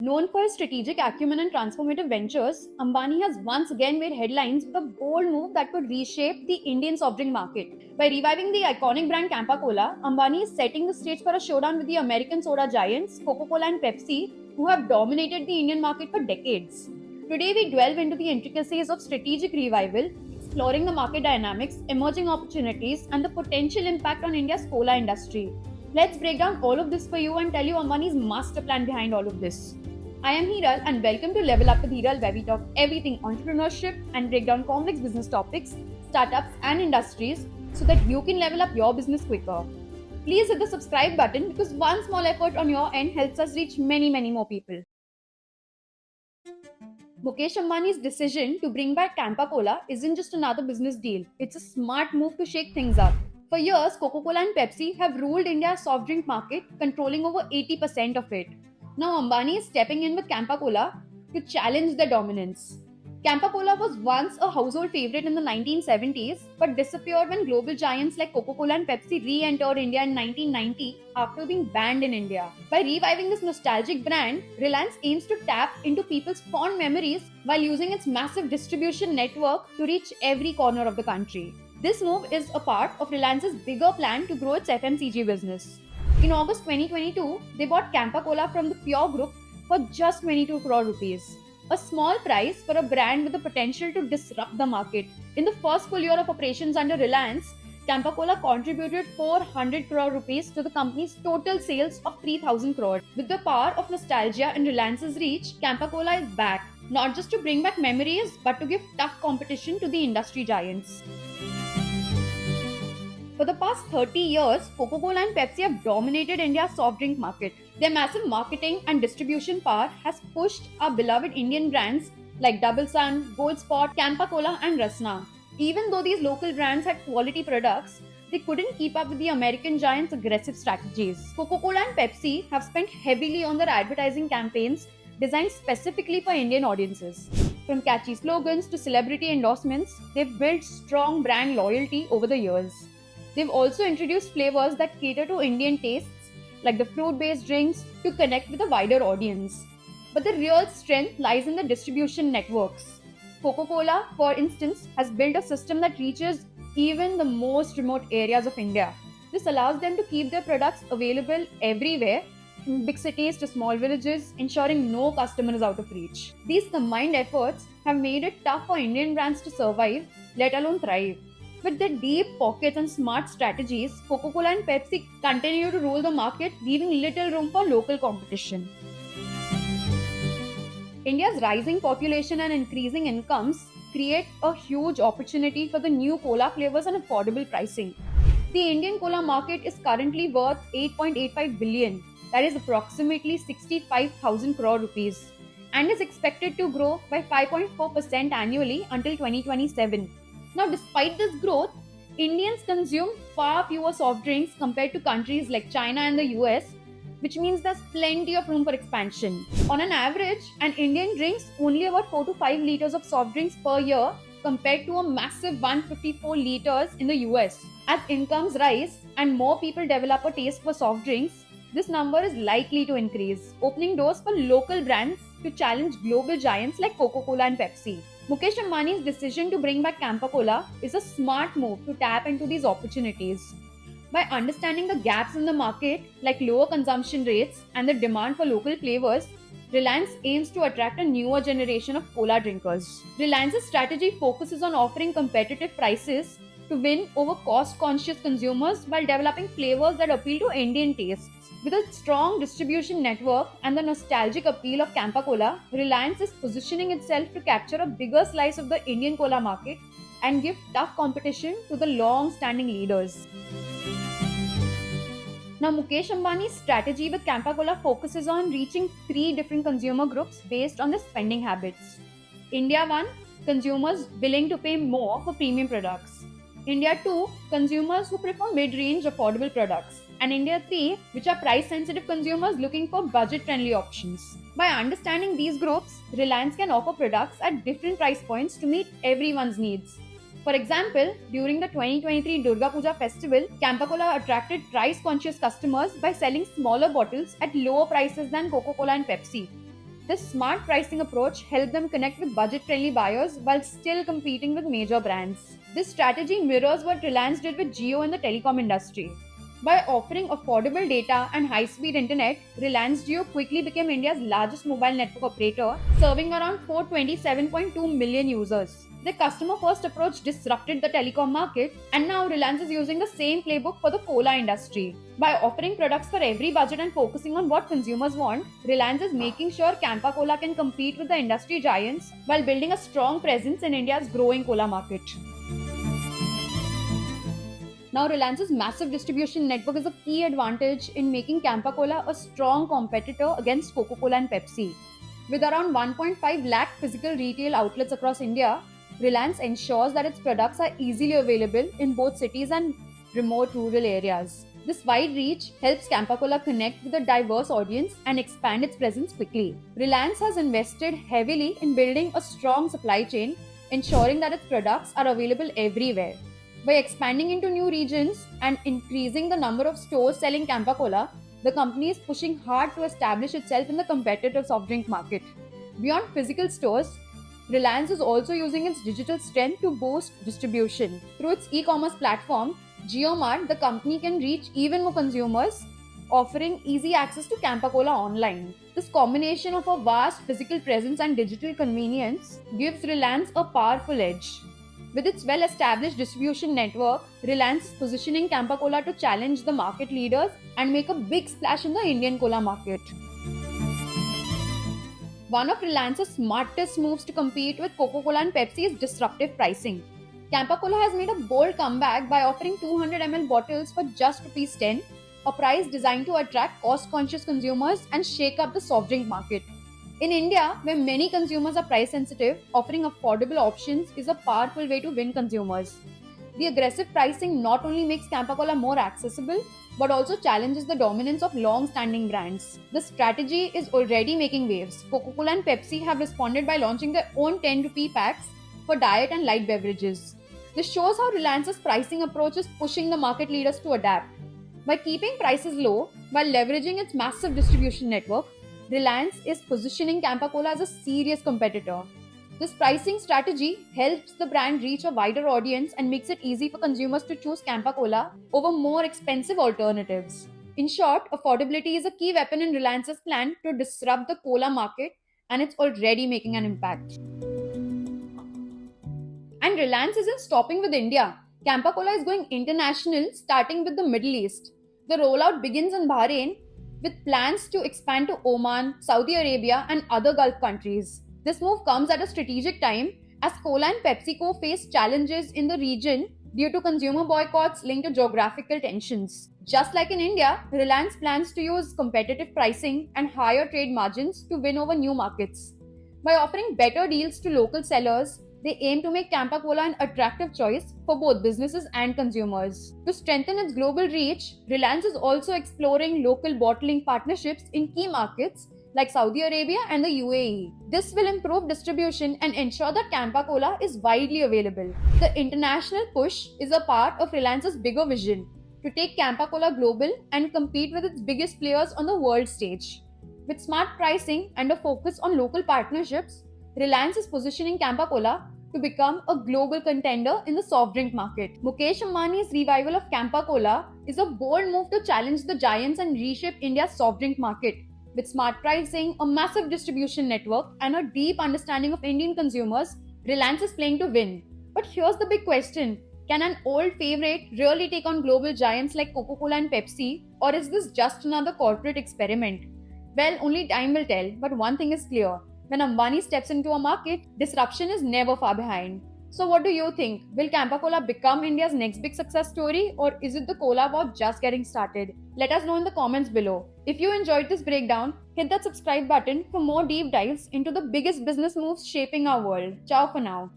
Known for his strategic acumen and transformative ventures, Ambani has once again made headlines with a bold move that could reshape the Indian soft drink market. By reviving the iconic brand Campa Cola, Ambani is setting the stage for a showdown with the American soda giants Coca-Cola and Pepsi, who have dominated the Indian market for decades. Today, we delve into the intricacies of strategic revival, exploring the market dynamics, emerging opportunities, and the potential impact on India's cola industry. Let's break down all of this for you and tell you Ambani's master plan behind all of this. I am Hiral and welcome to Level Up with Hiral, where we talk everything entrepreneurship and break down complex business topics, startups, and industries so that you can level up your business quicker. Please hit the subscribe button because one small effort on your end helps us reach many more people. Mukesh Ambani's decision to bring back Campa Cola isn't just another business deal, it's a smart move to shake things up. For years, Coca Cola and Pepsi have ruled India's soft drink market, controlling over 80% of it. Now, Ambani is stepping in with Campa Cola to challenge their dominance. Campa Cola was once a household favorite in the 1970s but disappeared when global giants like Coca Cola and Pepsi re entered India in 1990 after being banned in India. By reviving this nostalgic brand, Reliance aims to tap into people's fond memories while using its massive distribution network to reach every corner of the country. This move is a part of Reliance's bigger plan to grow its FMCG business. In August 2022, they bought Campa Cola from the Pure Group for just 22 crore rupees. A small price for a brand with the potential to disrupt the market. In the first full year of operations under Reliance, Campa Cola contributed 400 crore rupees to the company's total sales of 3,000 crore. With the power of nostalgia and Reliance's reach, Campa Cola is back, not just to bring back memories, but to give tough competition to the industry giants. For the past 30 years, Coca-Cola and Pepsi have dominated India's soft drink market. Their massive marketing and distribution power has pushed our beloved Indian brands like Double Sun, Gold Spot, Campa Cola, and Rasna. Even though these local brands had quality products, they couldn't keep up with the American giants' aggressive strategies. Coca-Cola and Pepsi have spent heavily on their advertising campaigns designed specifically for Indian audiences. From catchy slogans to celebrity endorsements, they've built strong brand loyalty over the years. They've also introduced flavors that cater to Indian tastes, like the fruit-based drinks, to connect with a wider audience. But the real strength lies in the distribution networks. Coca-Cola, for instance, has built a system that reaches even the most remote areas of India. This allows them to keep their products available everywhere, from big cities to small villages, ensuring no customer is out of reach. These combined efforts have made it tough for Indian brands to survive, let alone thrive. With their deep pockets and smart strategies, Coca-Cola and Pepsi continue to rule the market, leaving little room for local competition. India's rising population and increasing incomes create a huge opportunity for the new cola flavors and affordable pricing. The Indian cola market is currently worth 8.85 billion, that is approximately 65,000 crore rupees, and is expected to grow by 5.4% annually until 2027. Now, despite this growth, Indians consume far fewer soft drinks compared to countries like China and the US, which means there's plenty of room for expansion. On an average, an Indian drinks only about 4 to 5 liters of soft drinks per year compared to a massive 154 liters in the US. As incomes rise and more people develop a taste for soft drinks, this number is likely to increase, opening doors for local brands to challenge global giants like Coca-Cola and Pepsi. Mukesh Ambani's decision to bring back Campa Cola is a smart move to tap into these opportunities. By understanding the gaps in the market, like lower consumption rates and the demand for local flavors, Reliance aims to attract a newer generation of cola drinkers. Reliance's strategy focuses on offering competitive prices to win over cost-conscious consumers while developing flavors that appeal to Indian tastes. With a strong distribution network and the nostalgic appeal of Campa Cola, Reliance is positioning itself to capture a bigger slice of the Indian cola market and give tough competition to the long-standing leaders. Now, Mukesh Ambani's strategy with Campa Cola focuses on reaching three different consumer groups based on their spending habits. India 1, consumers willing to pay more for premium products. India 2, consumers who prefer mid-range affordable products. And India 3, which are price-sensitive consumers looking for budget-friendly options. By understanding these groups, Reliance can offer products at different price points to meet everyone's needs. For example, during the 2023 Durga Puja festival, Campa Cola attracted price-conscious customers by selling smaller bottles at lower prices than Coca-Cola and Pepsi. This smart pricing approach helped them connect with budget-friendly buyers while still competing with major brands. This strategy mirrors what Reliance did with Jio in the telecom industry. By offering affordable data and high-speed internet, Reliance Jio quickly became India's largest mobile network operator, serving around 427.2 million users. Their customer-first approach disrupted the telecom market, and now Reliance is using the same playbook for the cola industry. By offering products for every budget and focusing on what consumers want, Reliance is making sure Campa Cola can compete with the industry giants while building a strong presence in India's growing cola market. Now, Reliance's massive distribution network is a key advantage in making Campa Cola a strong competitor against Coca-Cola and Pepsi. With around 1.5 lakh physical retail outlets across India, Reliance ensures that its products are easily available in both cities and remote rural areas. This wide reach helps Campa Cola connect with a diverse audience and expand its presence quickly. Reliance has invested heavily in building a strong supply chain, ensuring that its products are available everywhere. By expanding into new regions and increasing the number of stores selling Campa Cola, the company is pushing hard to establish itself in the competitive soft drink market. Beyond physical stores, Reliance is also using its digital strength to boost distribution. Through its e-commerce platform, JioMart, the company can reach even more consumers, offering easy access to Campa Cola online. This combination of a vast physical presence and digital convenience gives Reliance a powerful edge. With its well-established distribution network, Reliance is positioning Campa Cola to challenge the market leaders and make a big splash in the Indian cola market. One of Reliance's smartest moves to compete with Coca-Cola and Pepsi is disruptive pricing. Campa Cola has made a bold comeback by offering 200 ml bottles for just Rs 10, a price designed to attract cost-conscious consumers and shake up the soft drink market. In India, where many consumers are price sensitive, offering affordable options is a powerful way to win consumers. The aggressive pricing not only makes Campa Cola more accessible, but also challenges the dominance of long-standing brands. The strategy is already making waves. Coca-Cola and Pepsi have responded by launching their own 10 rupee packs for diet and light beverages. This shows how Reliance's pricing approach is pushing the market leaders to adapt. By keeping prices low while leveraging its massive distribution network, Reliance is positioning Campa Cola as a serious competitor. This pricing strategy helps the brand reach a wider audience and makes it easy for consumers to choose Campa Cola over more expensive alternatives. In short, affordability is a key weapon in Reliance's plan to disrupt the cola market, and it's already making an impact. And Reliance isn't stopping with India. Campa Cola is going international, starting with the Middle East. The rollout begins in Bahrain with plans to expand to Oman, Saudi Arabia, and other Gulf countries. This move comes at a strategic time as Cola and PepsiCo face challenges in the region due to consumer boycotts linked to geographical tensions. Just like in India, Reliance plans to use competitive pricing and higher trade margins to win over new markets. By offering better deals to local sellers, they aim to make Campa Cola an attractive choice for both businesses and consumers. To strengthen its global reach, Reliance is also exploring local bottling partnerships in key markets like Saudi Arabia and the UAE. This will improve distribution and ensure that Campa Cola is widely available. The international push is a part of Reliance's bigger vision to take Campa Cola global and compete with its biggest players on the world stage. With smart pricing and a focus on local partnerships, Reliance is positioning Campa Cola to become a global contender in the soft drink market. Mukesh Ambani's revival of Campa Cola is a bold move to challenge the giants and reshape India's soft drink market. With smart pricing, a massive distribution network, and a deep understanding of Indian consumers, Reliance is playing to win. But here's the big question: can an old favorite really take on global giants like Coca-Cola and Pepsi, or is this just another corporate experiment? Well, only time will tell, but one thing is clear. When Ambani steps into a market, disruption is never far behind. So what do you think? Will Campa Cola become India's next big success story, or is it the cola war just getting started? Let us know in the comments below. If you enjoyed this breakdown, hit that subscribe button for more deep dives into the biggest business moves shaping our world. Ciao for now.